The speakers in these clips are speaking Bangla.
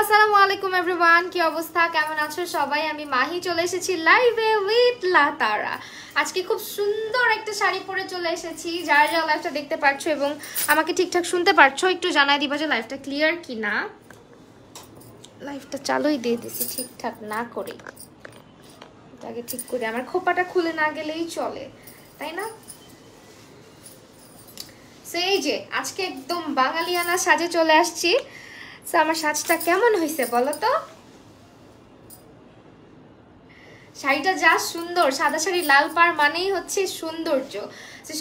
আসসালামু আলাইকুম এভরিওয়ান, কি অবস্থা, কেমন আছো সবাই? আমি মাহি চলে এসেছি লাইভে উইথ লাতারা। আজকে খুব সুন্দর একটা শাড়ি পরে চলে এসেছি। যারা যারা লাইভটা দেখতে পাচ্ছ এবং আমাকে ঠিকঠাক শুনতে পারছো একটু জানাই দিবা যে লাইভটা ক্লিয়ার কি না। লাইভটা চালুই দিয়ে দিছি ঠিকঠাক না করে, এটাকে ঠিক করে আমার খোপাটা খুলে না গেলেই চলে, তাই না? সেই যে আজকে একদম বাঙালিয়ানা সাজে চলে আসছি। আমার সাজটা কেমন হয়েছে বলো তো? শাড়িটা যা সুন্দর, সাদা শাড়ি লাল পাড় মানেই হচ্ছে সৌন্দর্য।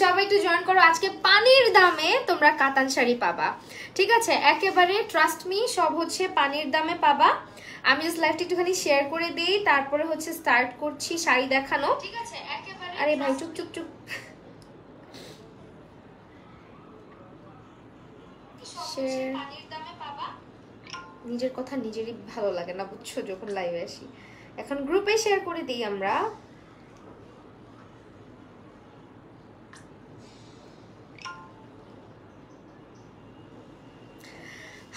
সবাই একটু জয়েন করো। আজকে পানির দামে তোমরা কাতান শাড়ি পাবা, ঠিক আছে? একেবারে ট্রাস্ট মি, সব হচ্ছে পানির দামে পাবা। আমি জাস্ট লাইভটা একটুখানি শেয়ার করে দিই, তারপরে হচ্ছে স্টার্ট করছি শাড়ি দেখানো, ঠিক আছে? একেবারে আরে ভাই চুপ চুপ চুপ। নিজের কথা নিজেরই ভালো লাগে না বুঝছো যখন লাইভে আসি। এখন গ্রুপে শেয়ার করে দিই আমরা।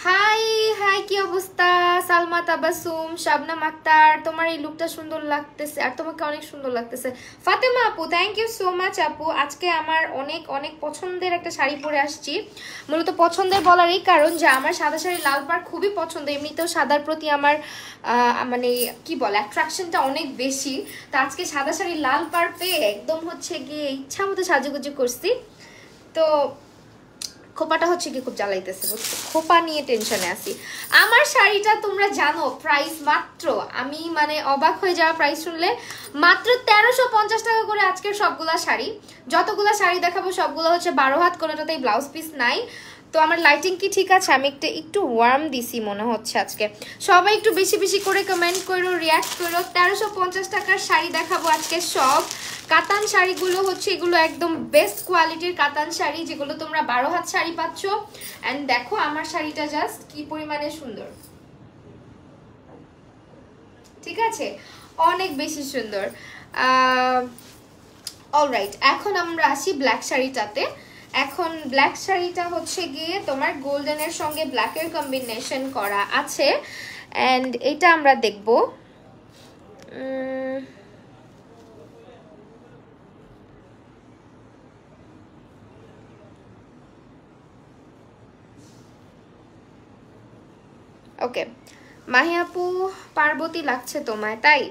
হাই হাই, কি অবস্থা? সালমা তাবাসুম, শাবনাম আক্তার, তোমার এই লুকটা সুন্দর লাগতেছে আর তোমাকে অনেক সুন্দর লাগতেছে। ফাতেমা আপু, থ্যাংক ইউ সো মাচ আপু। আজকে আমার অনেক অনেক পছন্দের একটা শাড়ি পরে আসছি। মূলত পছন্দের বলার এই কারণ যে আমার সাদা শাড়ি লাল পাড় খুবই পছন্দ। এমনিতেও সাদার প্রতি আমার মানে কি বলে অ্যাট্রাকশনটা অনেক বেশি। তো আজকে সাদা শাড়ি লাল পাড় পেয়ে একদম হচ্ছে গিয়ে ইচ্ছা মতো সাজুগুজু করছি। তো খোপাটা হচ্ছে কি খুব জ্বালাইতেছে বুঝছো, খোপা নিয়ে টেনশনে আছি। আমার শাড়িটা তোমরা জানো প্রাইস মাত্র, আমি মানে অবাক হয়ে যাওয়া প্রাইস শুনলে, মাত্র 1350 টাকা করে আজকের সবগুলা শাড়ি। যতগুলা শাড়ি দেখাবো সবগুলো হচ্ছে 12 হাত, কোনোটাতেই ব্লাউজ পিস নাই। তো আমার লাইটিং কি ঠিক আছে? আমি একটু ওয়ার্ম দিছি মনে হচ্ছে আজকে। সবাই একটু বেশি বেশি করে কমেন্ট করো, রিয়াক্ট করো। 1350 টাকার শাড়ি দেখাবো আজকে সব। কাতান শাড়িগুলো হচ্ছে এগুলো একদম বেস্ট কোয়ালিটির কাতান শাড়ি, যেগুলো তোমরা 12 হাত শাড়ি পাচ্ছ। এন্ড দেখো আমার শাড়িটা জাস্ট কি পরিমাণে সুন্দর, ঠিক আছে? অনেক বেশি সুন্দর। অলরাইট, এখন আমরা আসি ব্ল্যাক শাড়িটাতে। এখন ব্ল্যাক শাড়িটা হচ্ছে গিয়ে তোমার গোল্ডেনের সঙ্গে ব্ল্যাকের কম্বিনেশন করা আছে। এন্ড এটা আমরা দেখব। ওকে, মাহি আপু পার্বতী লাগছে তোমায়, তাই?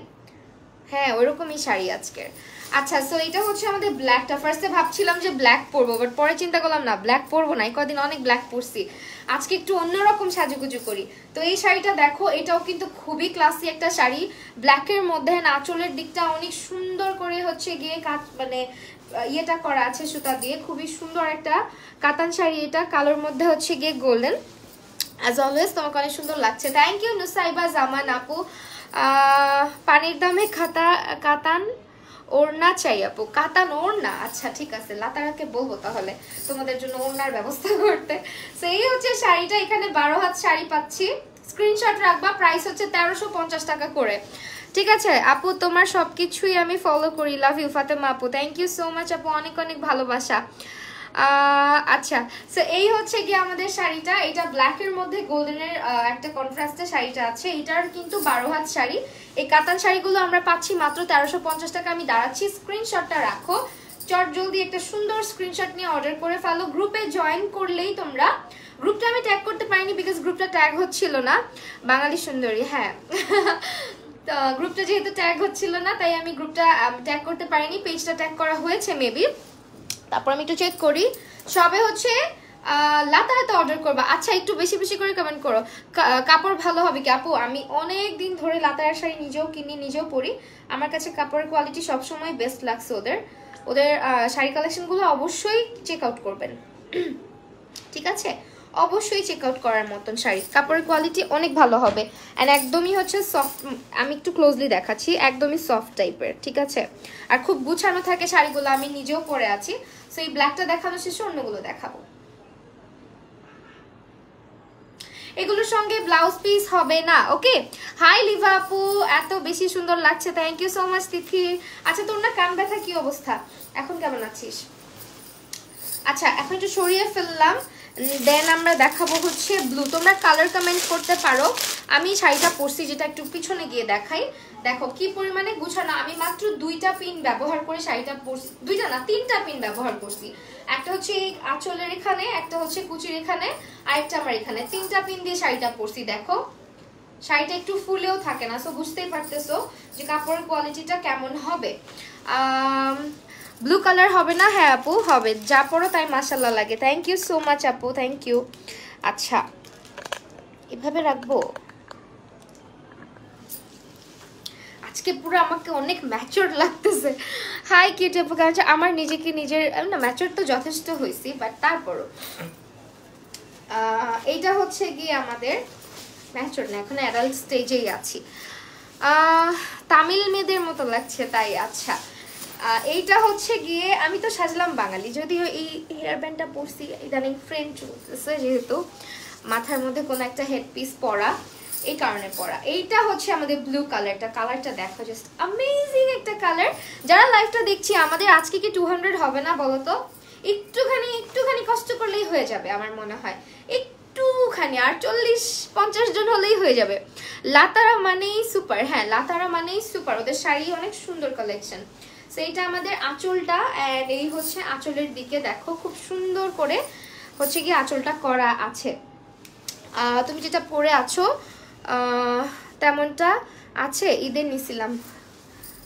হ্যাঁ, ওইরকমই শাড়ি আজকের। আচ্ছা, সো এটা হচ্ছে আমাদের ব্ল্যাকটা। ফার্স্টে ভাবছিলাম যে ব্ল্যাক পরবো, বাট পরে চিন্তা করলাম না, ব্ল্যাক পরবো না, কদিন অনেক ব্ল্যাক পরছি, আজকে একটু অন্যরকম সাজুগুজু করি। তো এই শাড়িটা দেখো, এটাও কিন্তু খুবই ক্লাসি একটা শাড়ি। ব্ল্যাকের মধ্যে আঁচলের দিকটা অনেক সুন্দর করে হচ্ছে গিয়ে কাজ মানে ইয়েটা করা আছে সুতা দিয়ে, খুবই সুন্দর একটা কাতান শাড়ি এটা। কালোর মধ্যে হচ্ছে গিয়ে গোল্ডেন। অ্যাজ অলওয়েজ তোমাকে অনেক সুন্দর লাগছে। থ্যাংক ইউ নুসাইবা জামান আপু। পানির দামে কাতান ওড়না চাই আপু। কাতান ওড়না, আচ্ছা ঠিক আছে, লাতারাকে বলবো তাহলে তোমাদের জন্য ওড়নার ব্যবস্থা করতে। সেই হচ্ছে শাড়িটা, এখানে 12 হাত শাড়ি পাচ্ছি। স্ক্রিনশট রাখবা, প্রাইস হচ্ছে 1350 টাকা করে, ঠিক আছে আপু? তোমার সবকিছুই আমি ফলো করি, লাভ ইউ ফাতেমা আপু। থ্যাংক ইউ সো মাচ আপু, অনেক অনেক ভালোবাসা। আচ্ছা, সো এই হচ্ছে গিয়ে আমাদের শাড়িটা। এটা ব্ল্যাকের মধ্যে গোল্ডেনের একটা কন্ট্রাস্টে শাড়িটা আছে। এটার কিন্তু 12 হাত শাড়ি। এই কাতান শাড়িগুলো আমরা পাচ্ছি মাত্র 1350 টাকা। আমি দাঁড়াচ্ছি, স্ক্রিনশটটা রাখো, চট জলদি একটা সুন্দর স্ক্রিনশট নিয়ে অর্ডার করে ফেলো। গ্রুপে জয়েন করলেই তোমরা, গ্রুপটা আমি ট্যাগ করতে পারিনি বিকজ গ্রুপটা ট্যাগ হচ্ছিল না। বাঙালি সুন্দরী, হ্যাঁ তো গ্রুপটা যেহেতু ট্যাগ হচ্ছিল না তাই আমি গ্রুপটা ট্যাগ করতে পারিনি, পেজটা ট্যাগ করা হয়েছে মেবি। তারপর আমি একটু চেক করি। সবে হচ্ছে লাতারাতে অর্ডার করবা। আচ্ছা, একটু বেশি বেশি করে কমেন্ট করো। কাপড় ভালো হবে কি আপু? আমি অনেক দিন ধরে লাতারার শাড়ি নিজেও কিনি, নিজেও পরি। আমার কাছে কাপড়ের কোয়ালিটি সবসময় বেস্ট লাগছে। ওদের শাড়ি কালেকশনগুলো অবশ্যই চেক আউট করবেন, ঠিক আছে? অবশ্যই চেক আউট করার মতন শাড়ি, কাপড়ের কোয়ালিটি অনেক ভালো হবে। অ্যান্ড একদমই হচ্ছে সফট, আমি একটু ক্লোজলি দেখাচ্ছি, একদমই সফট টাইপের, ঠিক আছে? আর খুব গুছানো থাকে শাড়িগুলো, আমি নিজেও পরে আছি। সো এই ব্ল্যাকটা দেখানো শেষে অন্যগুলো দেখাবো। এগুলোর সঙ্গে ব্লাউজ পিস হবে না, ওকে? হাই লিভা আপু, এত বেশি সুন্দর লাগছে, থ্যাংক ইউ সো মাচ তিথি। আচ্ছা, তোর না কান ব্যথা কি অবস্থা, এখন কেমন আছিস? আচ্ছা, এখন একটু সরিয়ে ফেললাম। দেন আমরা দেখাবো হচ্ছে ব্লু। তোমরা কালার কমেন্ট করতে পারো। আমি শাড়িটা পরছি, যেটা একটু পিছনে গিয়ে দেখাই। দেখো কি পরিমাণে গুছানো। আমি মাত্র 2টা পিন ব্যবহার করে শাড়িটা পরছি, 2টা না 3টা পিন ব্যবহার করছি। একটা হচ্ছে এই আঁচলের এখানে, একটা হচ্ছে কুচির এখানে, আর একটা আমার এখানে, 3টা পিন দিয়ে শাড়িটা পরছি। দেখো শাড়িটা একটু ফুলেও থাকে না, সো বুঝতেই পারতেছো যে কাপড়ের কোয়ালিটিটা কেমন হবে। ব্লু কালার হবে না? হ্যাঁ আপু হবে, যা পরো তাই মাশাআল্লাহ লাগে। থ্যাংক ইউ সো মাচ আপু, থ্যাংক ইউ। আচ্ছা এভাবে রাখবো। আজকে পুরো আমাকে অনেক ম্যাচিওর লাগতেছে। হাই কিউট আপু, কারণ আমার নিজেকে নিজের না ম্যাচিওর তো যথেষ্ট হয়েছি, বাট তারপরও এইটা হচ্ছে গিয়ে আমাদের ম্যাচিওর না, এখন অ্যাডাল্ট স্টেজেই আছি। তামিল মেয়েদের মতো লাগছে তাই। আচ্ছা এইটা হচ্ছে গিয়ে, আমি তো সাজলাম বাঙালি, যদিও এই হেয়ার ব্যান্ডটা পরছি ইদানিং ফ্রেন্ড চলতেছে, যেহেতু মাথার মধ্যে কোনো একটা হেডপিস পরা, এই কারণে পরা। এইটা হচ্ছে আমাদের ব্লু কালারটা, কালারটা দেখো জাস্ট অ্যামেজিং একটা কালার। যারা লাইভটা দেখছি আমাদের আজকে কি 200 হবে না বলো তো? একটুখানি কষ্ট করলেই হয়ে যাবে আমার মনে হয়, একটুখানি আর 40-50 জন হলেই হয়ে যাবে। লাতারা মানেই সুপার, হ্যাঁ লাতারা মানেই সুপার, ওদের শাড়ি অনেক সুন্দর কালেকশন। সো এইটা আমাদের আঁচলটা, এন্ড এই হচ্ছে আঁচলের দিকে দেখো খুব সুন্দর করে হচ্ছে কি আঁচলটা করা আছে। তুমি যেটা পরে আছো তেমনটা আছে ঈদের নিছিলাম,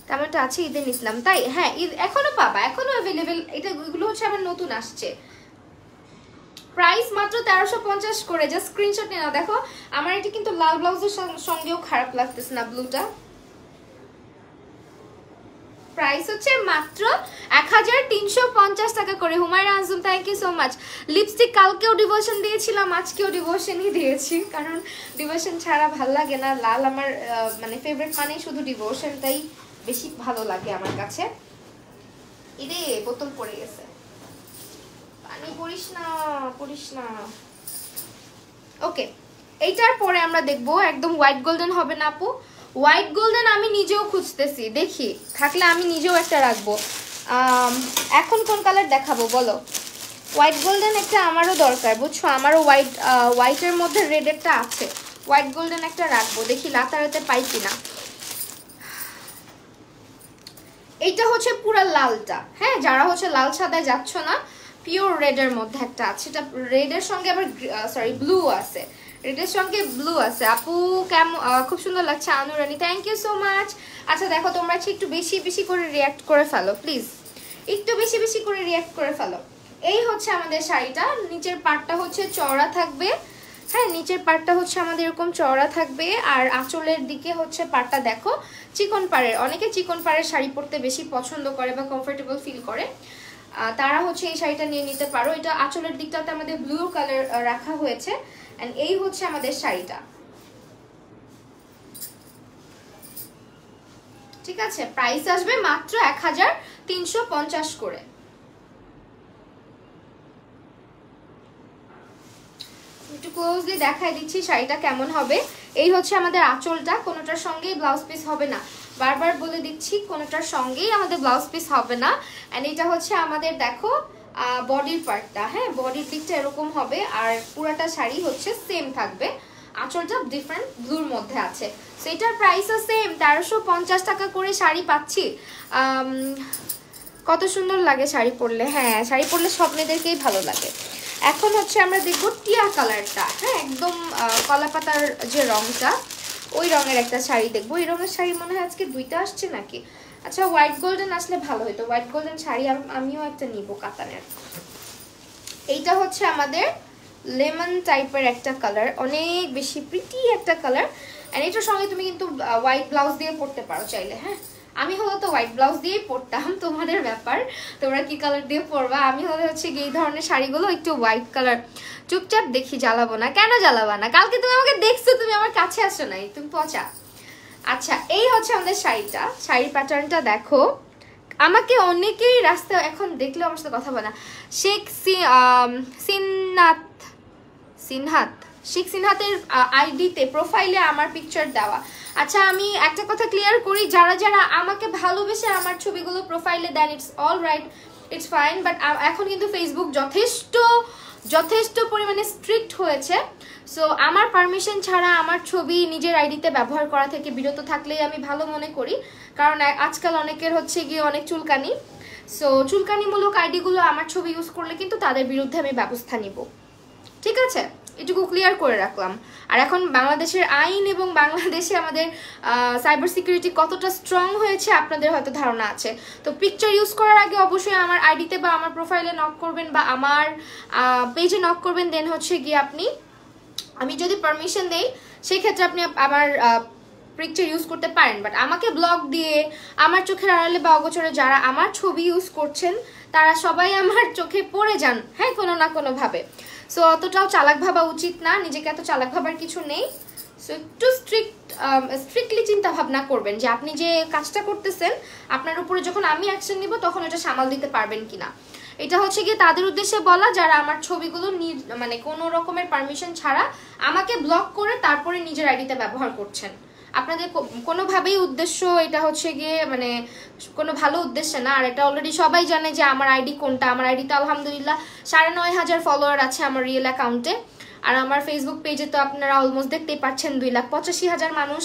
তেমনটা আছে ঈদের নিছিলাম তাই। হ্যাঁ ঈদ এখনো পাবা, এখনো অ্যাভেলেবেল। এটা এগুলো হচ্ছে আমার নতুন আসছে। প্রাইস মাত্র 1350 করে, জাস্ট স্ক্রিনশট নিয়ে নাও। দেখো আমার এটা কিন্তু লাল ব্লাউজের সঙ্গেও খারাপ লাগতেছে না ব্লুটা। প্রাইস হচ্ছে মাত্র 1350 টাকা করে। Humaira Azam thank you so much. Lipstick কালকেও ডিভোশন দিয়েছিলাম, আজকেও ডিভোশনই দিয়েছি, কারণ ডিভোশন ছাড়া ভাল লাগে না। লাল আমার মানে ফেভারিট, মানে শুধু ডিভোশনটাই বেশি ভালো লাগে আমার কাছে। ইরে বোতল পড়ে গেছে, পানি পড়িস না। ওকে এইটার পরে আমরা দেখবো একদম হোয়াইট গোল্ডেন হবে না আপু? হোয়াইট গোল্ডেন আমি নিজেও খুঁজতেছি, দেখি থাকলে আমি নিজেও একটা রাখবো। এখন কোন কালার দেখাবো বলো? হোয়াইট গোল্ডেন একটা আমারও দরকার বুঝছো, আমারও হোয়াইটের মধ্যে রেডেরটা আছে। হোয়াইট গোল্ডেন একটা রাখবো, দেখি লাতারাতে পাই কিনা। এইটা হচ্ছে পুরো লালটা, হ্যাঁ যারা হচ্ছে লাল সাদায় যাচ্ছ না, পিওর রেডের মধ্যে একটা আছে। এটা রেডের সঙ্গে আবার সরি ব্লু আছে, রেডের সঙ্গে ব্লু আছে। আপু কেমন, খুব সুন্দর লাগছে আনুরানি, থ্যাংক ইউ সো মাচ। আচ্ছা দেখো তোমরা একটু বেশি করে রিয়াক্ট করে ফেলো প্লিজ, একটু বেশি করে রিয়াক্ট করে ফেলো। এই হচ্ছে আমাদের শাড়িটা, নিচের পাটটা হচ্ছে চওড়া থাকবে, হ্যাঁ নিচের পাটটা হচ্ছে আমাদের এরকম চওড়া থাকবে, আর আঁচলের দিকে হচ্ছে পাটটা দেখো চিকন পাড়ের। অনেকে চিকন পাড়ের শাড়ি পরতে বেশি পছন্দ করে বা কমফোর্টেবল ফিল করে, তারা হচ্ছে এই শাড়িটা নিয়ে নিতে পারো। এটা আঁচলের দিকটাতে আমাদের ব্লু কালার রাখা হয়েছে, এন্ড এই হচ্ছে আমাদের শাড়িটা, ঠিক আছে। প্রাইস আসবে মাত্র 1350 করে। একটু ক্লোজলি দেখাই দিচ্ছি শাড়িটা কেমন হবে। এই হচ্ছে আমাদের আঁচলটা, কোনোটার সঙ্গেই ব্লাউজ পিস হবে না, বারবার বলে দিচ্ছি কোনোটার সঙ্গেই আমাদের ব্লাউজ পিস হবে না। এন্ড এটা হচ্ছে আমাদের দেখো বডির পার্টটা, হ্যাঁ বডির দিকটা এরকম হবে, আর পুরাটা শাড়ি হচ্ছে সেম থাকবে, আঁচলটা ডিফারেন্ট ব্লুর মধ্যে আছে। সো এটার প্রাইসও সেম 1350 টাকা করে শাড়ি পাচ্ছি। কত সুন্দর লাগে শাড়ি পরলে, হ্যাঁ শাড়ি পরলে সব মেয়েদেরকেই ভালো লাগে। এখন হচ্ছে আমরা দেখবো টিয়া কালারটা, হ্যাঁ একদম কলা পাতার যে রংটা, ওই রঙের একটা শাড়ি দেখবো। এই রঙের শাড়ি মনে হয় আজকে 2টা আসছে নাকি। আচ্ছা হোয়াইট গোল্ডেন আসলে ভালো হতো, হোয়াইট গোল্ডেন শাড়ি আমিও একটা নিব কাতানের। এইটা হচ্ছে আমাদের লেমন টাইপের একটা কালার, অনেক বেশি প্রিটি একটা কালার। এন্ড এটার সঙ্গে তুমি কিন্তু হোয়াইট ব্লাউজ দিয়ে পরতে পারো চাইলে, হ্যাঁ আমি হলো তো হোয়াইট ব্লাউজ দিয়েই পরতাম, তোমাদের ব্যাপার তোমরা কি কালার দিয়ে পরবা। আমি হলে হচ্ছে এই ধরনের শাড়িগুলো একটু হোয়াইট কালার। চুপচাপ দেখি, জ্বালাবো না কেন, জ্বালাবা না, কালকে তুমি আমাকে দেখছো, তুমি আমার কাছে আসো নাই, তুমি পচা। আচ্ছা এই হচ্ছে আমাদের শাড়িটা, শাড়ির প্যাটার্নটা দেখো। আমাকে অনেকেই রাস্তায় এখন দেখলে আমার সাথে কথা বলে না, শেখ সিনহাতের আইডিতে প্রোফাইলে আমার পিকচার দেওয়া। আচ্ছা আমি একটা কথা ক্লিয়ার করি, যারা যারা আমাকে ভালোবেসে আমার ছবিগুলো প্রোফাইলে দেন, it's all right, it's fine, but এখন কিন্তু ফেসবুক যথেষ্ট যথেষ্ট পরিমাণে স্ট্রিক্ট হয়েছে। সো আমার পারমিশন ছাড়া আমার ছবি নিজের আইডিতে ব্যবহার করা থেকে বিরত থাকলেই আমি ভালো মনে করি, কারণ আজকাল অনেকের হচ্ছে গিয়ে অনেক চুলকানি। সো চুলকানিমূলক আইডিগুলো আমার ছবি ইউজ করলে কিন্তু তাদের বিরুদ্ধে আমি ব্যবস্থা নিব, ঠিক আছে? এটুকু ক্লিয়ার করে রাখলাম। আর এখন বাংলাদেশের আইন এবং বাংলাদেশে আমাদের সাইবার সিকিউরিটি কতটা স্ট্রং হয়েছে আপনাদের হয়তো ধারণা আছে। তো পিকচার ইউজ করার আগে অবশ্যই আমার আইডিতে বা আমার প্রোফাইলে নক করবেন বা আমার পেজে নক করবেন, দেন হচ্ছে গিয়ে আপনি, আমি যদি পারমিশন দেই সেক্ষেত্রে আপনি আমার পিকচার ইউজ করতে পারেন। বাট আমাকে ব্লক দিয়ে আমার চোখের আড়ালে বা অগোচরে যারা আমার ছবি ইউজ করছেন তারা সবাই আমার চোখে পড়ে যান, হ্যাঁ, কোনো না কোনোভাবে। সো অতটাও চালাক ভাবা উচিত না, নিজেকে এত চালাক ভাবার কিছু নেই। সো একটু স্ট্রিক্টলি চিন্তা ভাবনা করবেন যে আপনি যে কাজটা করতেছেন আপনার উপরে যখন আমি অ্যাকশন নিব তখন এটা সামাল দিতে পারবেন কিনা। এটা হচ্ছে গিয়ে তাদের উদ্দেশ্যে বলা যারা আমার ছবিগুলো মানে কোনো রকমের পারমিশন ছাড়া আমাকে ব্লক করে তারপরে নিজের আইডিতে ব্যবহার করছেন। আপনাদের কোনোভাবেই উদ্দেশ্য এটা হচ্ছে গিয়ে মানে কোনো ভালো উদ্দেশ্যে না। আর এটা অলরেডি সবাই জানে যে আমার আইডি কোনটা। আমার আইডিতে আলহামদুলিল্লাহ 9,500 ফলোয়ার আছে আমার রিয়েল অ্যাকাউন্টে। আর আমার ফেসবুক পেজে তো আপনারা অলমোস্ট দেখতেই পাচ্ছেন 2,85,000 মানুষ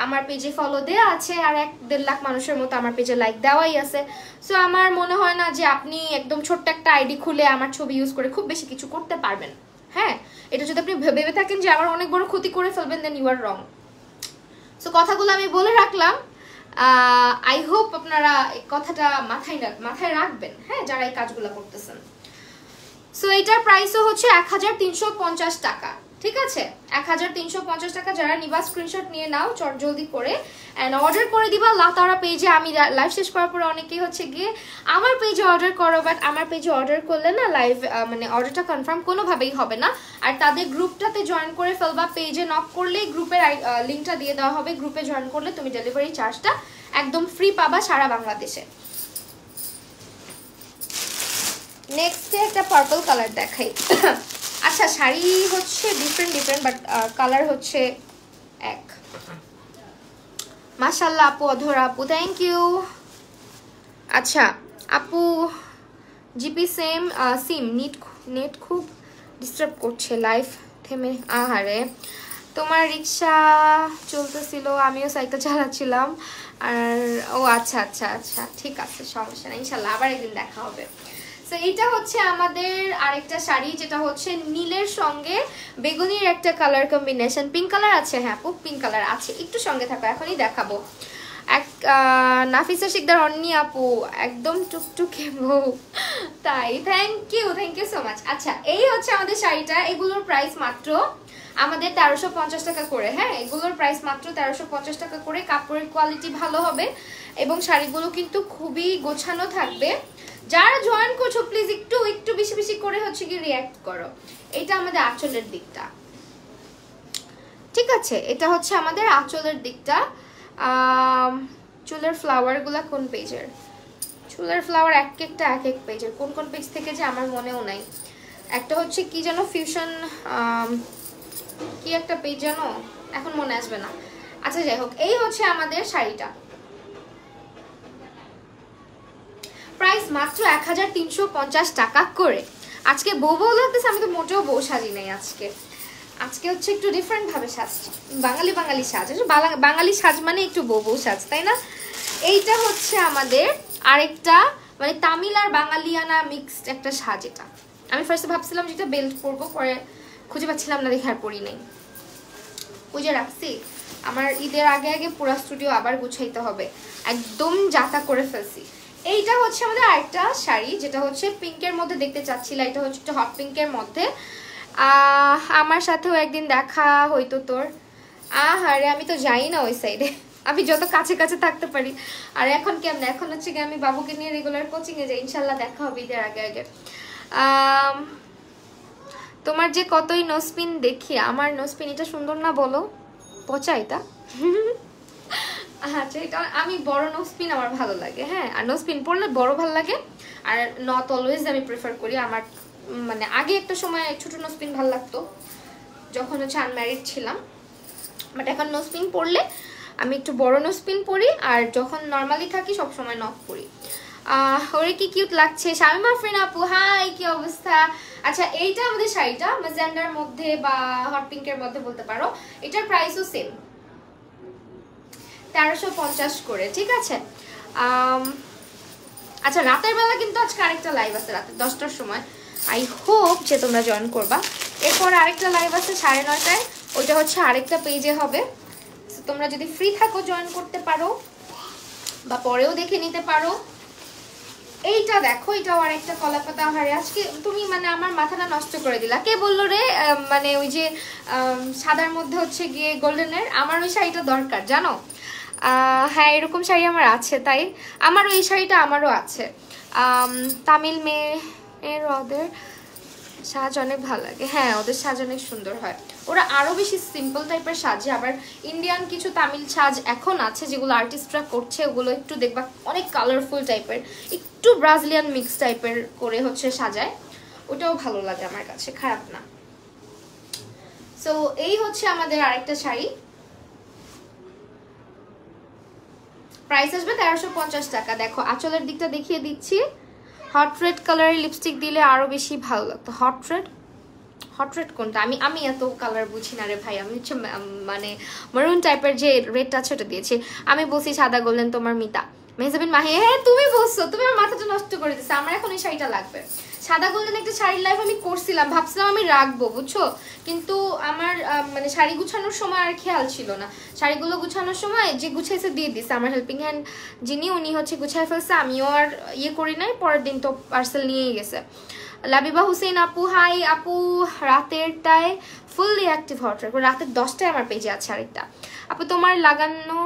আমার পেজে ফলো দেওয়া আছে, আর 1-1.5 লাখ মানুষের মতো আমার পেজে লাইক দেওয়াই আছে। সো আমার মনে হয় না যে আপনি একদম ছোট্ট একটা আইডি খুলে আমার ছবি ইউজ করে খুব বেশি কিছু করতে পারবেন। হ্যাঁ, এটা যদি আপনি ভেবে থাকেন যে আমার অনেক বড় ক্ষতি করে ফেলবেন, দেন ইউ আর রং। সো কথাগুলো আমি বলে রাখলাম, আই হোপ আপনারা এই কথাটা মাথায় রাখবেন, হ্যাঁ, যারা এই কাজগুলো করতেছেন। সো এটার প্রাইসও হচ্ছে 1350 টাকা, ঠিক আছে? 1350 টাকা। যারা নিবা স্ক্রিনশট নিয়ে নাও চট জলদি করে, অ্যান্ড অর্ডার করে দিবা লাতারা পেজে। আমি লাইভ শেষ করার পরে অনেকেই হচ্ছে গিয়ে আমার পেজে অর্ডার করো, বাট আমার পেজে অর্ডার করলে না লাইভ মানে অর্ডারটা কনফার্ম কোনোভাবেই হবে না। আর তাদের গ্রুপটাতে জয়েন করে ফেলবা, পেজে নক করলেই গ্রুপের লিঙ্কটা দিয়ে দেওয়া হবে। গ্রুপে জয়েন করলে তুমি ডেলিভারি চার্জটা একদম ফ্রি পাবা সারা বাংলাদেশে। নেক্সটে একটা পার্পল কালার দেখাই। আচ্ছা, শাড়ি হচ্ছে ডিফারেন্ট বাট কালার হচ্ছে এক। মাশাআল্লাহ আপু, অধরা আপু, থ্যাংক ইউ। আচ্ছা আপু, জিপি সিম নেট খুব ডিস্টার্ব করছে, লাইফ থেমে। আহারে, তোমার রিক্সা চলতেছিল, আমিও সাইকেল চালাচ্ছিলাম। আর ও আচ্ছা আচ্ছা আচ্ছা, ঠিক আছে, সমস্যা নেই, ইনশাল্লাহ আবার একদিন দেখা হবে। তো এইটা হচ্ছে আমাদের আরেকটা শাড়ি, যেটা হচ্ছে নীলের সঙ্গে বেগুনির একটা কালার কম্বিনেশন। পিঙ্ক কালার আছে, হ্যাঁ আপু পিঙ্ক কালার আছে, একটু সঙ্গে থাকো, এখনই দেখাবো। নাফিসা শিকদার অন্নি আপু, একদম টুকটুকে বউ, তাই? Thank you so much. আচ্ছা, এই হচ্ছে আমাদের শাড়িটা। এগুলোর প্রাইস মাত্র আমাদের 1350 টাকা করে, হ্যাঁ, এগুলোর প্রাইস মাত্র 1350 টাকা করে। কাপড়ের কোয়ালিটি ভালো হবে এবং শাড়িগুলো কিন্তু খুবই গোছানো থাকবে। যারা জয়েন করছো প্লিজ একটু বেশি বেশি করে হচ্ছে কি রিঅ্যাক্ট করো। এটা আমাদের আঁচলের দিকটা, ঠিক আছে? এটা হচ্ছে আমাদের আঁচলের দিকটা। চুলের ফ্লাওয়ারগুলা কোন পেজের? চুলের ফ্লাওয়ার এক এক পেজের, কোন পেজ থেকে যে আমার মনেও নাই। একটা হচ্ছে কি যেন ফিউশন, কি একটা পেজ জানো, এখন মনে আসবে না। আচ্ছা যাই হোক, এই হচ্ছে আমাদের শাড়িটা। প্রাইস মাত্র 1350 টাকা করে। আজকে বউ লাগতেছে, আমি তো মোটেও বউ সাজি নাই আজকে হচ্ছে একটু ডিফারেন্ট ভাবে সাজছি, বাঙালি সাজ। বাঙালি সাজ মানে একটু বউ সাজ, তাই না? এইটা হচ্ছে আমাদের আরেকটা মানে তামিল আর বাঙালিয়ানা মিক্সড একটা সাজ। এটা আমি ফার্স্টে ভাবছিলাম যেটা বেল্ট পরবো, পরে খুঁজে পাচ্ছিলাম না দেখে আর পরি নাই, খুঁজে রাখছি। আমার ঈদের আগে পুরা স্টুডিও আবার গুছাইতে হবে, একদম যাতা করে ফেলছি। এইটা হচ্ছে আমাদের আরেকটা শাড়ি, যেটা হচ্ছে পিঙ্কের মধ্যে দেখতে চাচ্ছিলাম। এটা হচ্ছে একটা হট পিঙ্কের মধ্যে। আমার সাথেও একদিন দেখা হইতো তোর। আরে আমি তো যাই না ওই সাইডে, আমি যত কাছে কাছে থাকতে পারি। আর এখন কেমন, এখন হচ্ছে কি আমি বাবুকে নিয়ে রেগুলার কোচিংয়ে যাই, ইনশাল্লাহ দেখা হবে ঈদের আগে। তোমার যে কতই নোসপিন দেখি, আমার নোসপিন এটা সুন্দর না বলো? পচা এটা। আচ্ছা, এটা আমি বড় নোসপিন আমার ভালো লাগে, হ্যাঁ। আর নোসপিন পরলে বড় ভালো লাগে, আর নট অলওয়েজ আমি প্রেফার করি। আমার মানে আগে একটা সময় ছোট নোসপিন ভালো লাগতো যখন হচ্ছে আনম্যারিড ছিলাম, বাট এখন নোসপিন পরলে আমি একটু বড় নোসপিন পরি, আর যখন নর্মালি থাকি সবসময় নট পরি। ওরে কি কিউট লাগছে। শামিমা আফরিন আপু হাই, কি অবস্থা? আচ্ছা এইটা আমাদের শাড়িটা ম্যাজেন্ডার মধ্যে বা হট পিঙ্কের মধ্যে বলতে পারো, এটার প্রাইসও সেম 1350 করে, ঠিক আছে। আচ্ছা রাতের বেলা কিন্তু আজকে আরেকটা লাইভ আছে রাতে 10টার সময়, আই হোপ যে তোমরা জয়েন করবা। এরপর আরেকটা লাইভ আছে 9:30টায়, ওইটা হচ্ছে আরেকটা পেজে হবে। তোমরা যদি ফ্রি থাকো জয়েন করতে পারো বা পরেও দেখে নিতে পারো। এইটা দেখো, এটাও আরেকটা কলাপাতা হারে। আজকে তুমি মানে আমার মাথাটা নষ্ট করে দিলা। কে বললো রে মানে ওই যে সাদার মধ্যে হচ্ছে গিয়ে গোল্ডেনের? আমার ওই শাড়িটা দরকার জানো। হ্যাঁ এরকম শাড়ি আমার আছে, তাই আমারও এই শাড়িটা আমারও আছে। তামিল মেয়ের ওদের সাজ অনেক ভালো লাগে। হ্যাঁ ওদের সাজ অনেক সুন্দর হয়, ওরা আরো বেশি সিম্পল টাইপের সাজে। আবার ইন্ডিয়ান কিছু তামিল সাজ এখন আছে যেগুলো আর্টিস্টরা করছে, ওগুলো একটু দেখবা অনেক কালারফুল টাইপের, একটু ব্রাজিলিয়ান মিক্স টাইপের করে হচ্ছে সাজায়, ওটাও ভালো লাগে আমার কাছে, খারাপ না। সো এই হচ্ছে আমাদের আরেকটা শাড়ি, প্রাইস আসবে 1350 টাকা। দেখো আঁচলের দিকটা দেখিয়ে দিচ্ছি, হট রেড কালারের লিপস্টিক দিলে আরো বেশি ভালো লাগতো। হট রেড কোনটা? আমি এত কালার বুঝি না রে ভাই, আমি হচ্ছে মানে মারুন টাইপের যে রেডটা আছে ওটা দিয়েছি। আমি বলছি সাদা গোল্ডেন তোমার মিতা মেহজাবিন মাহি। হ্যাঁ তুমি বলছো, তুমি আমার মাথাটা নষ্ট করে দিচ্ছ। আমার এখন এই শাড়িটা লাগবে, সাদা গোল্ডেন একটা শাড়ির লাইভ আমি করছিলাম, ভাবছিলাম আমি রাখবো বুঝছো, কিন্তু আমার মানে শাড়ি গুছানোর সময় আর খেয়াল ছিল না। শাড়িগুলো গুছানোর সময় যে গুছাইছে দিয়ে দিচ্ছে আমার হেল্পিং হ্যান্ড যিনি, উনি হচ্ছে গুছাই ফেলছে, আমিও আর ইয়ে করি নাই। পরের দিন তো পার্সেল নিয়েই গেছে। লাবিবা হুসেন আপু হাই আপু, রাতেরটায় ফুললি অ্যাক্টিভ হট রাখবো, রাতের 10টায় আমার পেজে আছে আরেকটা। আপু তোমার লাগানো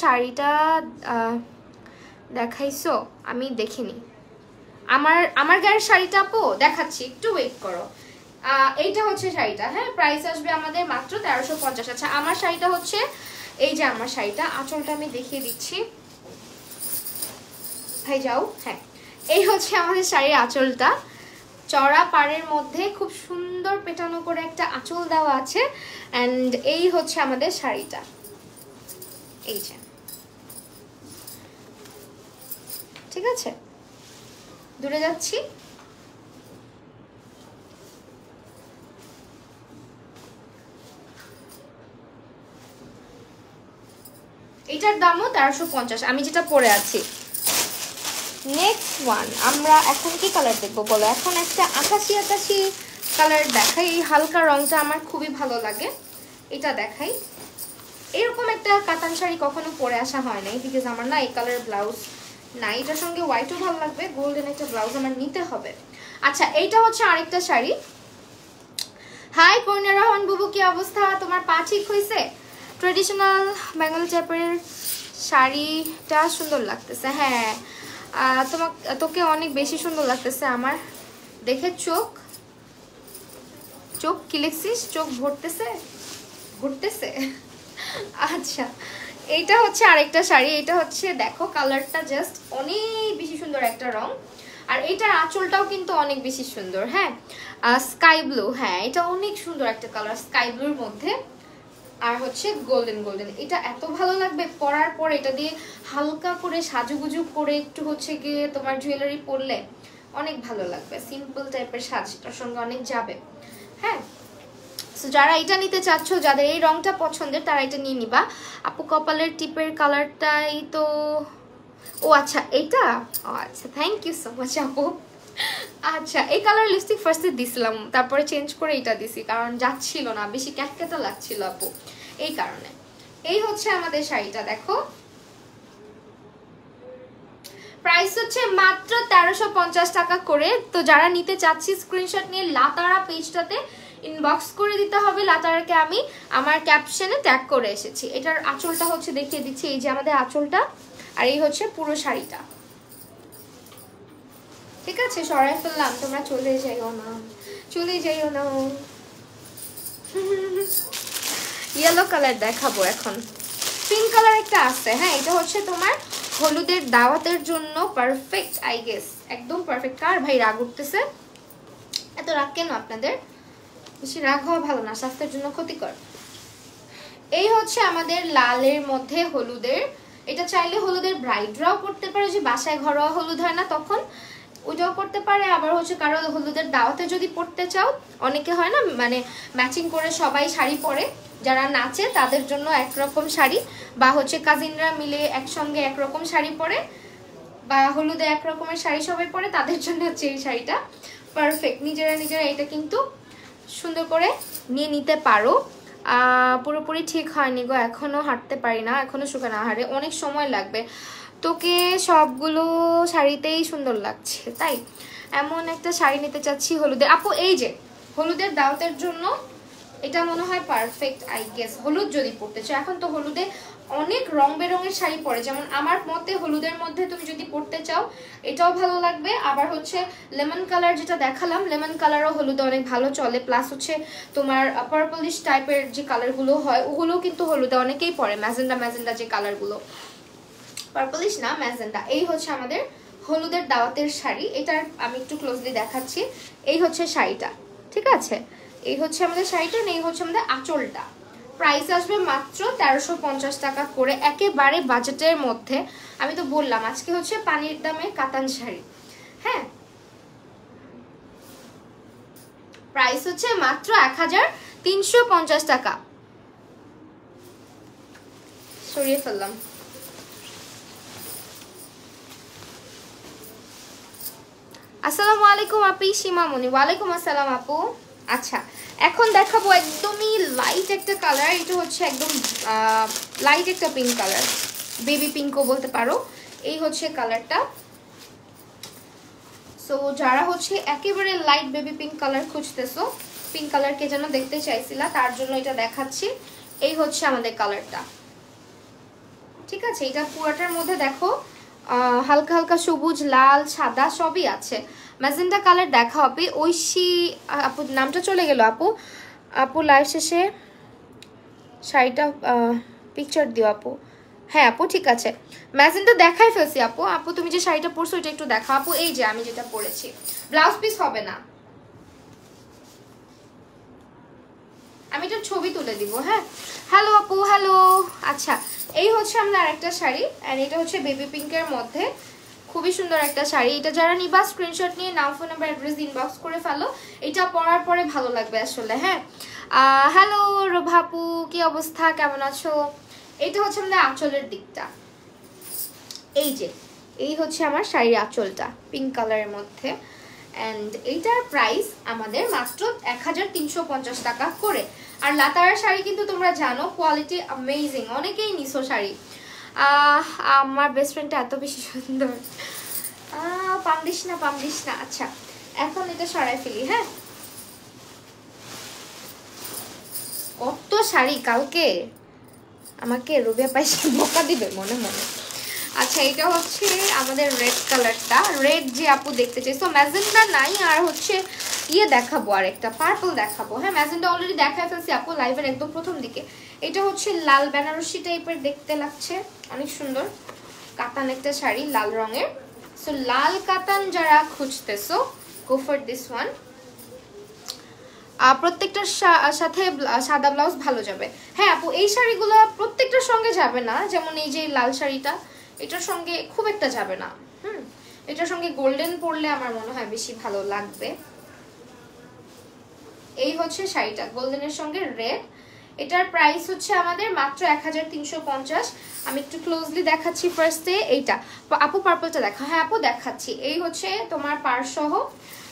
শাড়িটা দেখাইছো? আমি দেখিনি আমার গায়ের শাড়িটা আপু, দেখাচ্ছি একটু ওয়েট করো। এইটা হচ্ছে শাড়িটা, হ্যাঁ প্রাইস আসবে আমাদের মাত্র 1350। আচ্ছা আমার শাড়িটা হচ্ছে এই যে আমার শাড়িটা, আঁচলটা আমি দেখিয়ে দিচ্ছি ভাই যাও। হ্যাঁ এই হচ্ছে আমাদের শাড়ির আঁচলটা, চড়া পাড়ের মধ্যে খুব সুন্দর পেটানো করে একটা আঁচল দেওয়া আছে। অ্যান্ড এই হচ্ছে আমাদের শাড়িটা, এই যে, ঠিক আছে। দূরে যাচ্ছি, এটার দামও 1350, আমি যেটা পরে আছি। নেক্সট ওয়ান আমরা এখন কি কালার দেখবো বলো? এখন একটা আকাশি কালার দেখাই, এই হালকা রংটা আমার খুবই ভালো লাগে, এটা দেখাই। এরকম একটা কাতান শাড়ি কখনো পরে আসা হয় নাই, বিকজ আমার না এই কালারের ব্লাউজ নাই। এটার সঙ্গে হোয়াইটও ভালো লাগবে, গোল্ডেন একটা ব্লাউজ আমার নিতে হবে। আচ্ছা এইটা হচ্ছে আরেকটা শাড়ি। হাই কর্ণা রহমান বুবু, কি অবস্থা? তোমার পা ঠিক হয়েছে? ট্রেডিশনাল বেঙ্গল টাইপের শাড়িটা সুন্দর লাগতেছে। হ্যাঁ তোকে অনেক বেশি সুন্দর লাগতেছে আমার দেখে। চোখ কি লিখছিস? চোখ ঘুরতেছে। আচ্ছা এইটা হচ্ছে আরেকটা শাড়ি, এটা হচ্ছে দেখো কালারটা জাস্ট অনেক বেশি সুন্দর একটা রং, আর এটার আঁচলটাও কিন্তু অনেক বেশি সুন্দর। হ্যাঁ স্কাই ব্লু, হ্যাঁ এটা অনেক সুন্দর একটা কালার স্কাই ব্লুর মধ্যে, আর হচ্ছে গোল্ডেন। এটা এত ভালো লাগবে পরার পর, এটা দিয়ে হালকা করে সাজুগুজু করে একটু হচ্ছে গিয়ে তোমার জুয়েলারি পরলে অনেক ভালো লাগবে। সিম্পল টাইপের সাজ এটার সঙ্গে অনেক যাবে। হ্যাঁ সো যারা এটা নিতে চাচ্ছ, যাদের এই রংটা পছন্দের, তারা এটা নিয়ে নিবা। আপু কপালের টিপের কালারটাই তো, ও আচ্ছা এইটা, ও আচ্ছা থ্যাংক ইউ সো মাচ আপু। আচ্ছা এই কালার লিপস্টিক ফার্স্টে দিছিলাম, তারপরে চেঞ্জ করে এটা দিছি, কারণ যাচ্ছিল না, বেশি ক্যাটক্যাটা লাগছিল আপু, এই কারণে। এই হচ্ছে আমাদের শাড়িটা, দেখো প্রাইস হচ্ছে মাত্র 1350 টাকা করে। তো যারা নিতে চাচ্ছি স্ক্রিনশট নিয়ে লাতারা পেজটাতে ইনবক্স করে দিতে হবে। লাতারাকে আমি আমার ক্যাপশনে ট্যাগ করে এসেছি। এটার আঁচলটা হচ্ছে দেখিয়ে দিচ্ছি, এই যে আমাদের আঁচলটা, আর এই হচ্ছে পুরো শাড়িটা, ঠিক আছে। সরাই ফেললাম, তোমরা চলে যাইও না। ইয়েলো কালার দেখাবো এখন, পিঙ্ক কালার একটা আছে। হ্যাঁ এটা হচ্ছে তোমার হলুদের দাওয়াতের জন্য পারফেক্ট, আই গেস একদম পারফেক্ট। কার ভাই রাগ উঠতেছে? এত রাগ কেন আপনাদের? বেশি রাগ হওয়া ভালো না, স্বাস্থ্যের জন্য ক্ষতিকর। এই হচ্ছে আমাদের লালের মধ্যে হলুদের, এটা চাইলে হলুদের ব্রাইডরাও করতে পারে, যে বাসায় ঘরোয়া হলুদ হয় না তখন ওইটাও করতে পারে। আবার হচ্ছে কারো হলুদের দাওয়াতে যদি পড়তে চাও, অনেকে হয় না মানে ম্যাচিং করে সবাই শাড়ি পরে, যারা নাচে তাদের জন্য একরকম শাড়ি, বা হচ্ছে কাজিনরা মিলে একসঙ্গে একরকম শাড়ি পরে, বা হলুদে এক রকমের শাড়ি সবাই পরে, তাদের জন্য হচ্ছে এই শাড়িটা পারফেক্ট। নিজেরা নিজেরা এটা কিন্তু সুন্দর করে নিয়ে নিতে পারো। পুরোপুরি ঠিক হয়নি গো, এখনো হাঁটতে পারি না, এখনো শুকানো হারে অনেক সময় লাগবে। তোকে সবগুলো শাড়িতেই সুন্দর লাগছে, তাই এমন একটা শাড়ি নিতে চাচ্ছি হলুদের। আপু এই যে হলুদের দাওয়াতের জন্য এটা মনে হয় পারফেক্ট আই গেস, হলুদ যদি পরতে চাও। এখন তো হলুদে অনেক রং বেরঙের শাড়ি পরে, যেমন আমার মতে হলুদের মধ্যে তুমি যদি পরতে চাও এটাও ভালো লাগবে। আবার হচ্ছে লেমন কালার যেটা দেখালাম, লেমন কালারও হলুদে অনেক ভালো চলে। প্লাস হচ্ছে তোমার পার্পলিশ টাইপের যে কালারগুলো হয় ওগুলোও কিন্তু হলুদে অনেকেই পরে, ম্যাজেন্ডা ম্যাজেন্ডা যে কালারগুলো, পার্পলিশ না ম্যাজেন্ডা। এই হচ্ছে আমাদের হলুদের দাওয়াতের শাড়ি। এটার আমি একটু ক্লোজলি দেখাচ্ছি। এই হচ্ছে শাড়িটা, ঠিক আছে, এই হচ্ছে আমাদের শাড়িটা, এই হচ্ছে আমাদের আঁচলটা। প্রাইস আসবে মাত্র 1350 টাকা করে, একেবারে বাজেটের মধ্যে। আমি তো বললাম আজকে হচ্ছে পানির দামে কাতান শাড়ি। হ্যাঁ, প্রাইস হচ্ছে মাত্র 1350 টাকা। সরিয়ে ফেললাম। আসসালামু আলাইকুম আপি সীমামণি। ওয়ালাইকুম আসসালাম আপু। আচ্ছা, এখন দেখাবো একদমই লাইট একটা কালার। এটা হচ্ছে একদম লাইট একটা পিঙ্ক কালার, বেবি পিঙ্কও বলতে পারো। এই হচ্ছে কালারটা। সো যারা হচ্ছে একেবারে লাইট বেবি পিঙ্ক কালার খুঁজতেছো, পিঙ্ক কালার কে যেন দেখতে চাইছিলা, তার জন্য এটা দেখাচ্ছি। এই হচ্ছে আমাদের কালারটা, ঠিক আছে। এটা পুরাটার মধ্যে দেখো হালকা হালকা সবুজ, লাল, সাদা সবই আছে। ম্যাজেন্টা কালার দেখা হবে। ঐশী আপু নামটা চলে গেল আপু। আপু লাইভ শেষে শাড়িটা পিকচার দিও আপু। হ্যাঁ আপু ঠিক আছে, ম্যাজেন্টা দেখাই ফেলছি আপু। আপু তুমি যে শাড়িটা পরছো এটা একটু দেখা আপু। এই যে আমি যেটা পরেছি, ব্লাউজ পিস হবে না, আমি এটা ছবি তুলে দিব। হ্যাঁ, হ্যালো আপু, হ্যালো। আচ্ছা, এই হচ্ছে আমাদের আরেকটা শাড়ি, এন্ড এটা হচ্ছে বেবি পিঙ্কের মধ্যে, খুবই সুন্দর একটা শাড়ি। এটা যারা নিবা স্ক্রিনশট নিয়ে নাম, ফোন নাম্বার, অ্যাড্রেস ইনবক্স করে ফেলো। এটা পরার পরে ভালো লাগবে আসলে। হ্যাঁ, হ্যালো রোভাপু, কি অবস্থা, কেমন আছো? এটা হচ্ছে আমাদের আঁচলের দিকটা। এই যে এই হচ্ছে আমার শাড়ির আঁচলটা পিঙ্ক কালারের মধ্যে, এন্ড এইটার প্রাইস আমাদের মাত্র 1350 টাকা করে। আর লাতারা শাড়ি কিন্তু তোমরা জানো কোয়ালিটি অ্যামেজিং, অনেকেই নিছো শাড়ি। আমার বেস্ট ফ্রেন্ডটা এত বেশি সুন্দর, পামদিস না পামদিস না। আচ্ছা, এখন এটা সরাই ফেলি। হ্যাঁ, কত শাড়ি, কালকে আমাকে রুবিয়া পাইসা বোকা দিবে মনে মনে। আচ্ছা, এটা হচ্ছে আমাদের রেড কালারটা, রেড যে আপু দেখতে চাইছো। ম্যাজেন্ডা নাই, আর হচ্ছে ইয়ে দেখাবো, আর একটা পার্পল দেখাবো। হ্যাঁ, ম্যাজেন্ডা অলরেডি দেখাই ফেলছি আপু লাইভের একদম প্রথম দিকে। এটা হচ্ছে লাল বেনারসি টাইপের দেখতে লাগছে, অনেক সুন্দর কাতান একটা শাড়ি লাল রঙের। সো লাল কাতান যারা খুঁজতেছো, গো ফর দিস ওয়ান। প্রত্যেকটার সাথে সাদা ব্লাউজ ভালো যাবে। হ্যাঁ আপু, এই শাড়িগুলো প্রত্যেকটার সঙ্গে যাবে না, যেমন এই যে লাল শাড়িটা এটার সঙ্গে খুব একটা যাবে না। এটার সঙ্গে গোল্ডেন পরলে আমার মনে হয় বেশি ভালো লাগবে। এই হচ্ছে শাড়িটা, গোল্ডেনের সঙ্গে রেড। এটার প্রাইস হচ্ছে আমাদের মাত্র 1350। আমি একটু ক্লোজলি দেখাচ্ছি ফার্স্টে। এইটা আপু পার্পলটা দেখা। হ্যাঁ আপু দেখাচ্ছি। এই হচ্ছে তোমার পাড় সহ,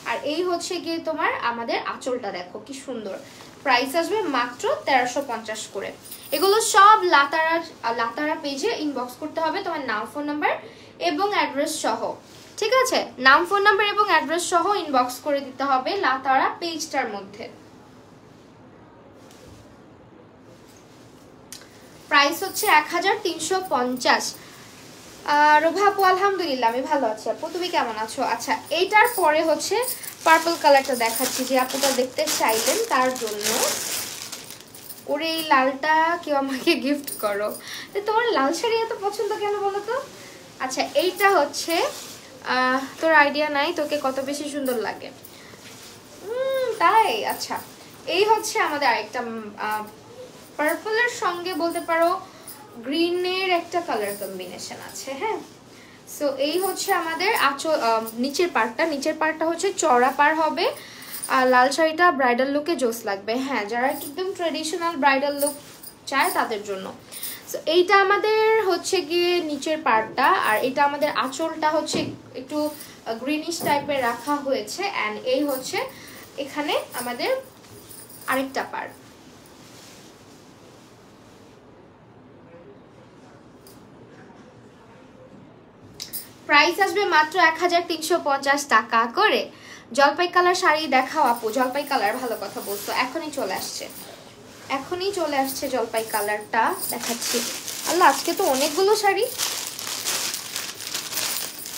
আর এই হচ্ছে গিয়ে তোমার আমাদের আঁচলটা, দেখো কি সুন্দর। প্রাইস আসবে মাত্র 1350 করে। এগুলো সব লাতারা পেজে ইনবক্স করতে হবে তোমার নাম, ফোন নাম্বার এবং অ্যাড্রেস সহ, ঠিক আছে। নাম, ফোন নাম্বার এবং অ্যাড্রেস সহ ইনবক্স করে দিতে হবে লাতারা পেজটার মধ্যে। প্রাইস হচ্ছে 1350। রোভা আপু আলহামদুলিল্লাহ আমি ভালো আছি আপু, তুমি কেমন আছো? আচ্ছা, এইটার পরে হচ্ছে পার্পল কালারটা দেখাচ্ছি, যে আপুটা দেখতে চাইলেন তার জন্য। ওরে এই লালটা কেউ আমাকে গিফট করো। তোমার লাল শাড়ি এত পছন্দ কেন বলো তো? আচ্ছা, এইটা হচ্ছে তোর আইডিয়া নাই তোকে কত বেশি সুন্দর লাগে, তাই? আচ্ছা, এই হচ্ছে আমাদের আরেকটা পার্পলের সঙ্গে বলতে পারো গ্রিনের একটা কালার কম্বিনেশন আছে। হ্যাঁ, সো এই হচ্ছে আমাদের নিচের পার্টটা হচ্ছে চড়া পার হবে। আর লাল শাড়িটা ব্রাইডাল লুকে জোস লাগবে। হ্যাঁ, যারা একদম ট্রেডিশনাল ব্রাইডাল লুক চায় তাদের জন্য। সো এইটা আমাদের হচ্ছে গিয়ে নিচের পার্টটা, আর এটা আমাদের আঁচলটা হচ্ছে একটু গ্রিনিশ টাইপের রাখা হয়েছে। অ্যান্ড এই হচ্ছে এখানে আমাদের আরেকটা পার্ট। প্রাইস আসবে মাত্র 1350 টাকা করে। জলপাই কালার শাড়ি দেখাও আপু। জলপাই কালার, ভালো কথা বলছো, এখনই চলে আসছে জলপাই কালারটা দেখাচ্ছি। আল্লাহ, আজকে তো অনেকগুলো শাড়ি।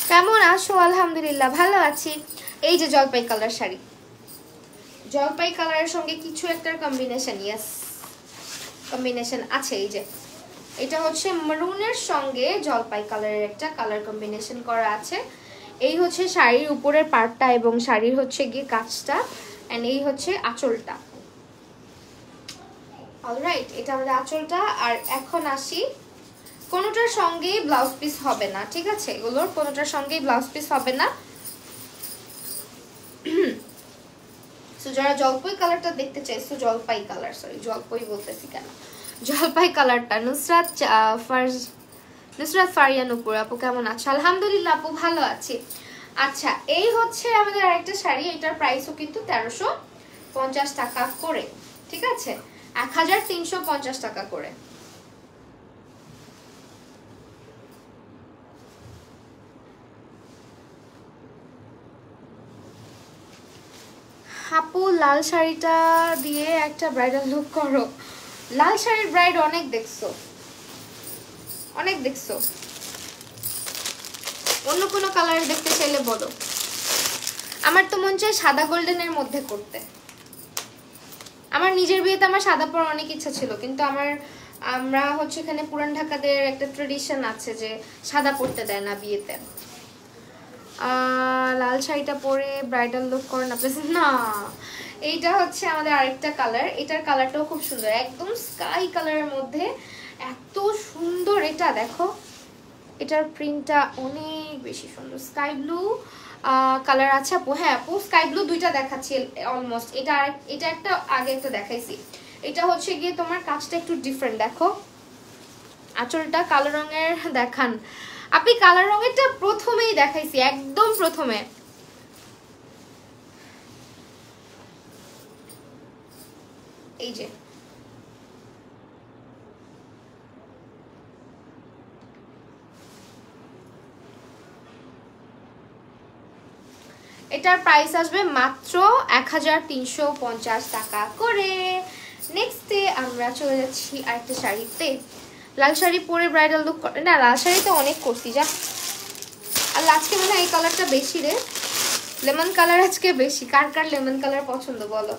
কেমন আছো? আলহামদুলিল্লাহ ভালো আছি। এই যে জলপাই কালার শাড়ি, জলপাই কালারের সঙ্গে কিছু একটা কম্বিনেশন আছে। এই যে এটা হচ্ছে মেরুনের সঙ্গে জলপাই কালারের একটা কালার কম্বিনেশন করা আছে। এই হচ্ছে শাড়ির উপরের পার্টটা এবং শাড়ির হচ্ছে গিয়ে কাজটা, এন্ড এই হচ্ছে আঁচলটা। অলরাইট, এটা আমাদের আঁচলটা। আর এখন আসি, কোনোটার সঙ্গেই ব্লাউজ পিস হবে না, ঠিক আছে? এগুলোর কোনোটার সঙ্গেই ব্লাউজ পিস হবে না। সো যারা জলপাই কালারটা দেখতে চাইছো, জলপাই কালারটা, নুসরাত ফারিয়া নুপুর আপু কেমন আছো? আলহামদুলিল্লাহ আপু ভালো আছি। আচ্ছা, এই হচ্ছে আমাদের আরেকটা শাড়ি। এটার প্রাইসও কিন্তু 1350 টাকা করে, ঠিক আছে? 1350 টাকা করে। আপু লাল শাড়িটা দিয়ে একটা ব্রাইডাল লুক করো। লাল শাড়ির ব্রাইড অনেক দেখছো, অন্য কোনো কালার দেখতে চাইলে বলো। আমার তো মন চায় সাদা গোল্ডেনের মধ্যে করতে। আমার নিজের বিয়েতে আমার সাদা পরার অনেক ইচ্ছা ছিল, কিন্তু আমরা হচ্ছে এখানে পুরান ঢাকাদের একটা ট্রেডিশন আছে যে সাদা পরতে দেয় না বিয়েতে। লাল শাড়িটা পরে ব্রাইডাল লুক করে না প্লিজ। না, এইটা হচ্ছে আমাদের আরেকটা কালার। এটার কালারটাও খুব সুন্দর, একদম স্কাই কালারের মধ্যে এত সুন্দর। এটা দেখো, এটার প্রিন্টটা অনেক বেশি সুন্দর। স্কাই ব্লু কালার আছে আপু। হ্যাঁ আপু, স্কাই ব্লু দুইটা দেখাচ্ছি অলমোস্ট। এটা একটা আগে একটা দেখাইছি। এটা হচ্ছে গিয়ে তোমার কাজটা একটু ডিফারেন্ট। দেখো আঁচলটা কালো রঙের দেখান আপনি। কালার রঙেরটা প্রথমেই দেখাইছি, একদম প্রথমে। এই যে এটার প্রাইস আসবে মাত্র 1350 টাকা করে। নেক্সটে আমরা চলে যাচ্ছি আরেকটা শাড়িতে। লাল শাড়ি পরে ব্রাইডাল লুক করে না, লাল শাড়ি তো অনেক করছি যা। আর আজকে মনে হয় এই কালারটা বেশি রে, লেমন কালার আজকে বেশি। কার কার লেমন কালার পছন্দ বলো?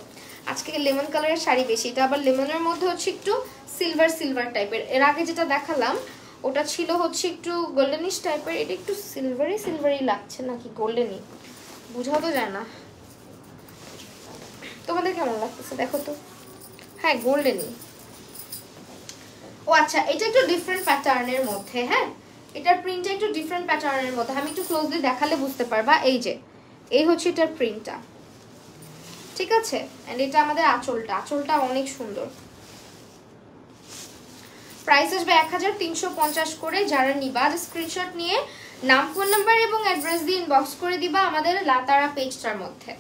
আজকে লেমন কালারের শাড়ি বেশি। এটা আবার লেমনের মধ্যে হচ্ছে একটু সিলভার টাইপের। এর আগে যেটা দেখালাম ওটা ছিল হচ্ছে একটু গোল্ডেনিশ টাইপের। এটা একটু সিলভারি লাগছে নাকি গোল্ডেনই, বুঝাও তো যায় না। তোমাদের কেমন লাগতেছে দেখো তো? হ্যাঁ গোল্ডেনই। ও আচ্ছা, এটা একটু ডিফারেন্ট প্যাটার্নের মধ্যে। হ্যাঁ, এটার প্রিন্টটা একটু ডিফারেন্ট প্যাটার্নের মধ্যে। আমি একটু ক্লোজলি দেখালে বুঝতে পারবা। এই যে এই হচ্ছে এটার প্রিন্টটা, ঠিক আছে? এন্ড এটা আমাদের আঁচলটা অনেক সুন্দর। প্রাইস আসবে 1350 করে। যারা নিবা স্ক্রিনশট নিয়ে নাম, ফোন নাম্বার এবং অ্যাড্রেস দিয়ে ইনবক্স করে দিবা আমাদের লাতারা পেজটার মধ্যে।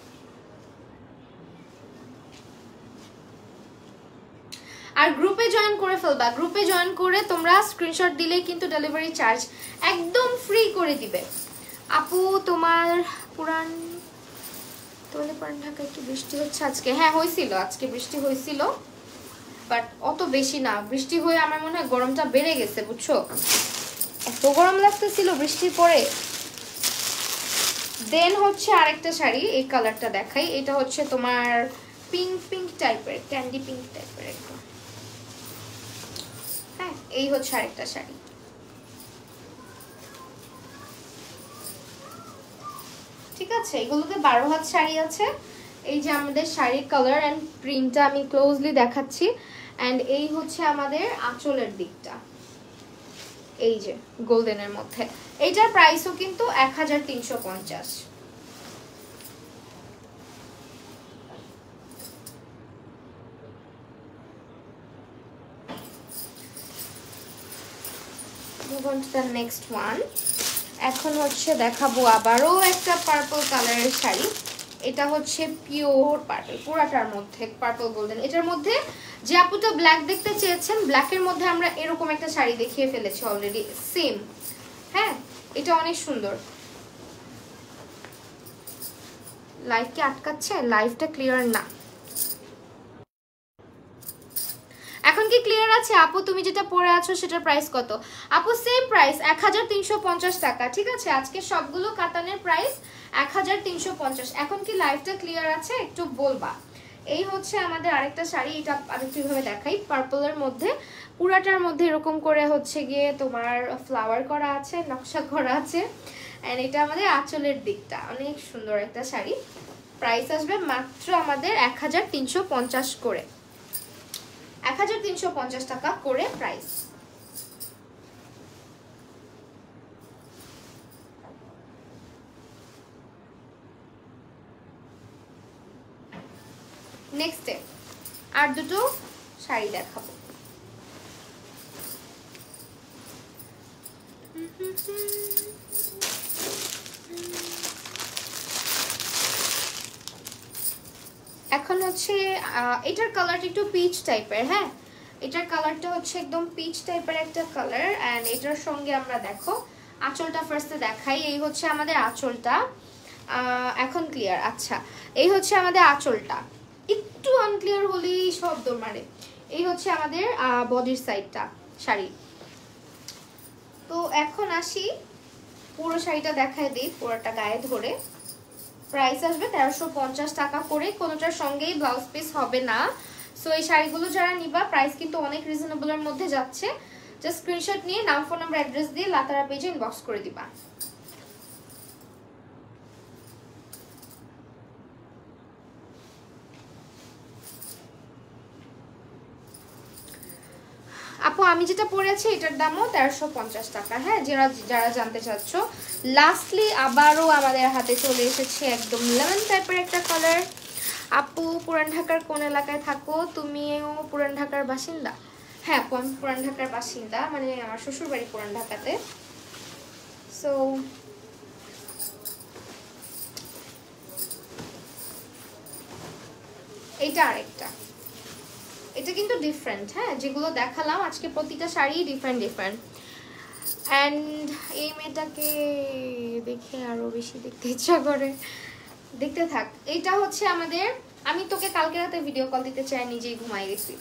আর গ্রুপে জয়েন করে ফেলবা। গ্রুপে জয়েন করে তোমরা স্ক্রিনশট দিলেই কিন্তু ডেলিভারি চার্জ একদম ফ্রি করে দিবে। আপু তোমার পুরান ঢাকায় কি বৃষ্টি হচ্ছে আজকে? হ্যাঁ হয়েছিল, আজকে বৃষ্টি হয়েছিল, বাট অত বেশি না। বৃষ্টি হয়ে আমার মনে হয় গরমটা বেড়ে গেছে, বুঝছো? এত গরম লাগতেছিল বৃষ্টির পরে। দেন হচ্ছে আরেকটা শাড়ি, এই কালারটা দেখাই। এটা হচ্ছে তোমার পিঙ্ক টাইপের, ক্যান্ডি পিঙ্ক টাইপের একদম। হ্যাঁ, এই হচ্ছে আরেকটা শাড়ি। ঠিক আছে, এগুলোতে 12 হাত শাড়ি আছে। এই যে আমাদের শাড়ির কালার অ্যান্ড প্রিন্টটা আমি ক্লোজলি দেখাচ্ছি। অ্যান্ড এই হচ্ছে আমাদের আঁচলের দিকটা। এই যে গোল্ডেনের মধ্যে, এইটার প্রাইসও কিন্তু 1350। Move on to the next one. এখন হচ্ছে দেখাবো আবারও একটা পার্পল কালারের শাড়ি। এটা হচ্ছে পিওর পার্পল, পুরাটার মধ্যে পার্পল গোল্ডেন। এটার মধ্যে যে আপুটা ব্ল্যাক দেখতে চেয়েছেন, ব্ল্যাকের মধ্যে আমরা এরকম একটা শাড়ি দেখিয়ে ফেলেছি অলরেডি, সেম। হ্যাঁ, এটা অনেক সুন্দর। লাইভকে আটকাচ্ছে, লাইভটা ক্লিয়ার না। এখন কি ক্লিয়ার আছে আপু? তুমি যেটা পরে আছো সেটার প্রাইস কত আপু? সেম প্রাইস 1350 টাকা। ঠিক আছে, আজকে সবগুলো কাতানের প্রাইস 1350। এখন কি লাইভটা ক্লিয়ার আছে একটু বলবা। এই হচ্ছে আমাদের আরেকটা শাড়ি, এটা আরেকটু ভাবে দেখাই। পার্পলের মধ্যে পুরাটার মধ্যে এরকম করে হচ্ছে গিয়ে তোমার ফ্লাওয়ার করা আছে, নকশা করা আছে। এন্ড এটা আমাদের আঁচলের দিকটা, অনেক সুন্দর একটা শাড়ি। প্রাইস আসবে মাত্র আমাদের 1350 করে, 1350 টাকা করে প্রাইস। নেক্সটে আর দুটো শাড়ি দেখাবো। এখন হচ্ছে এটার কালারটা একটু পিচ টাইপের। হ্যাঁ, এটার কালারটা হচ্ছে একদম পিচ টাইপের একটা কালার। অ্যান্ড এটার সঙ্গে আমরা দেখো আঁচলটা ফার্স্টে দেখাই। এই হচ্ছে আমাদের আঁচলটা, এখন ক্লিয়ার? আচ্ছা, এই হচ্ছে আমাদের আঁচলটা, একটু আনক্লিয়ার হলেই শব্দ মারে। এই হচ্ছে আমাদের বডির সাইডটা শাড়ি। তো এখন আসি পুরো শাড়িটা দেখায় দিই, পুরোটা গায়ে ধরে। প্রাইস আসবে 1350 টাকা করে, কোনোটার সঙ্গেই ব্লাউজ পিস হবে না। সো এই শাড়িগুলো যারা নিবা প্রাইস কিন্তু অনেক রিজনেবলের মধ্যে যাচ্ছে। জাস্ট স্ক্রিনশট নিয়ে নাম, ফোন নাম্বার, অ্যাড্রেস দিয়ে লাতারা পেজে ইনবক্স করে দিবা। আপু আমি যেটা পরেছি এটার দামও 1350 টাকা। হ্যাঁ, যারা যারা জানতে চাচ্ছ। লাস্টলি আবারও আমাদের হাতে চলে এসেছে একদম লেমন টাইপের একটা কালার। আপু পুরান ঢাকার কোন এলাকায় থাকো? তুমিও পুরান ঢাকার বাসিন্দা? হ্যাঁ আপু, আমি পুরান ঢাকার বাসিন্দা, মানে আমার শ্বশুর বাড়ি পুরান ঢাকাতে। সো এইটা আরেকটা, এটা কিন্তু ডিফারেন্ট। হ্যাঁ, যেগুলো দেখালাম আজকে প্রতিটা শাড়ি ডিফারেন্ট ডিফারেন্ট। অ্যান্ড এই মেয়েটাকে দেখে আরো বেশি দেখতে ইচ্ছা করে, দেখতে থাক। এইটা হচ্ছে আমাদের, আমি তোকে কালকে রাতে ভিডিও কল দিতে চাই, নিজেই ঘুমাই গেছি।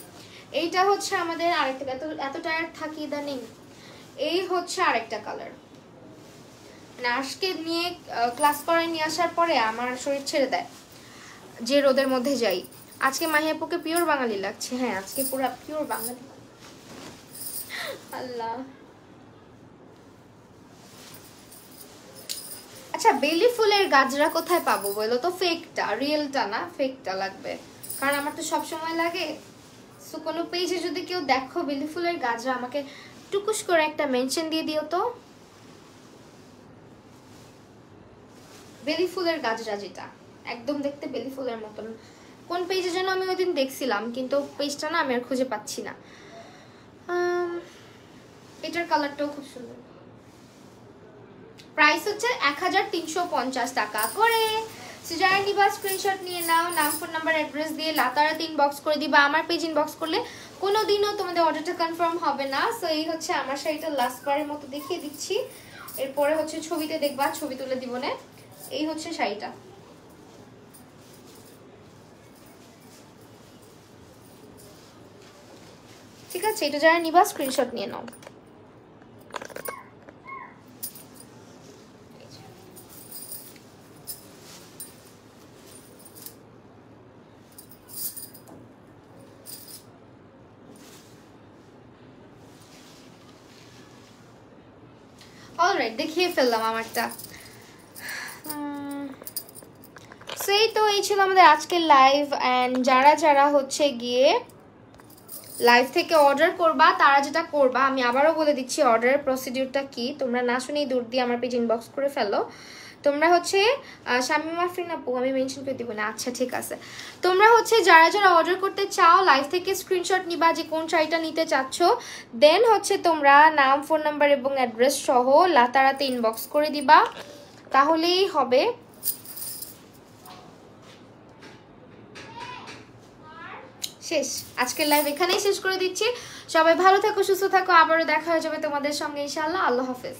এইটা হচ্ছে আমাদের আরেকটা, এত টায়ার্ড থাকি ইদানিং। এই হচ্ছে আরেকটা কালার। মানে আজকে নিয়ে ক্লাস করায় নিয়ে আসার পরে আমার শরীর ছেড়ে দেয় যে রোদের মধ্যে যাই। আজকে মাহিয়াপুকে পিওর বাঙালি লাগছে। হ্যাঁ, আজকে পুরো পিওর বাঙালি। আল্লাহ। আচ্ছা, বেলি ফুলের গাজরা কোথায় পাবো বলো তো? ফেকটা, রিয়েলটা না, ফেকটা লাগবে, কারণ আমার তো সব সময় লাগে। সো কোনো পেজে যদি কেউ দেখো বেলি ফুলের গাজরা, আমাকে টুকুস করে একটা মেনশন দিয়ে দিও তো। বেলি ফুলের গাজরা যেটা একদম দেখতে বেলি ফুলের মতন, কোন পেজে যেন আমি ওই দিন দেখছিলাম, কিন্তু পেজটা না আমি আর খুঁজে পাচ্ছি না। এটার কালারটাও খুব সুন্দর। প্রাইস হচ্ছে 1350 টাকা করে। যারা নিবা স্ক্রিনশট নিয়ে নাও, নাম, ফোন নাম্বার, অ্যাড্রেস দিয়ে লাতারাতে ইনবক্স করে দিবা। আমার পেজ ইনবক্স করলে কোনোদিনও তোমাদের অর্ডারটা কনফার্ম হবে না। সো এই হচ্ছে আমার শাড়িটা, লাস্ট বারের মতো দেখিয়ে দিচ্ছি। এরপরে হচ্ছে ছবিতে দেখবা, ছবি তুলে দিব না। এই হচ্ছে শাড়িটা। ঠিক আছে, এটা যারা নিবা স্ক্রিনশট নিয়ে নাও। অলরাইট, দেখিয়ে ফেললাম আমারটা। সেই তো এই ছিল আমাদের আজকের লাইভ। অ্যান্ড যারা যারা হচ্ছে গিয়ে লাইভ থেকে অর্ডার করবা, তারা যেটা করবা আমি আবারও বলে দিচ্ছি অর্ডারের প্রসিডিউরটা কি, তোমরা না শুনেই দূর দিয়ে আমার পেজ ইনবক্স করে ফেলো। তোমরা হচ্ছে শামিমা আফরিন আপু আমি মেনশন করে দিব না, আচ্ছা ঠিক আছে। তোমরা হচ্ছে যারা যারা অর্ডার করতে চাও লাইভ থেকে স্ক্রিনশট নিবা যে কোন শাড়িটা নিতে চাচ্ছ, দেন হচ্ছে তোমরা নাম, ফোন নাম্বার এবং অ্যাড্রেস সহ লাতারাতে ইনবক্স করে দিবা, তাহলেই হবে। শেষ, আজকের লাইভ এখানেই শেষ করে দিচ্ছি। সবাই ভালো থাকো, সুস্থ থাকো, আবারও দেখা হয়ে যাবে তোমাদের সঙ্গে ইনশাআল্লাহ। আল্লাহ হাফেজ।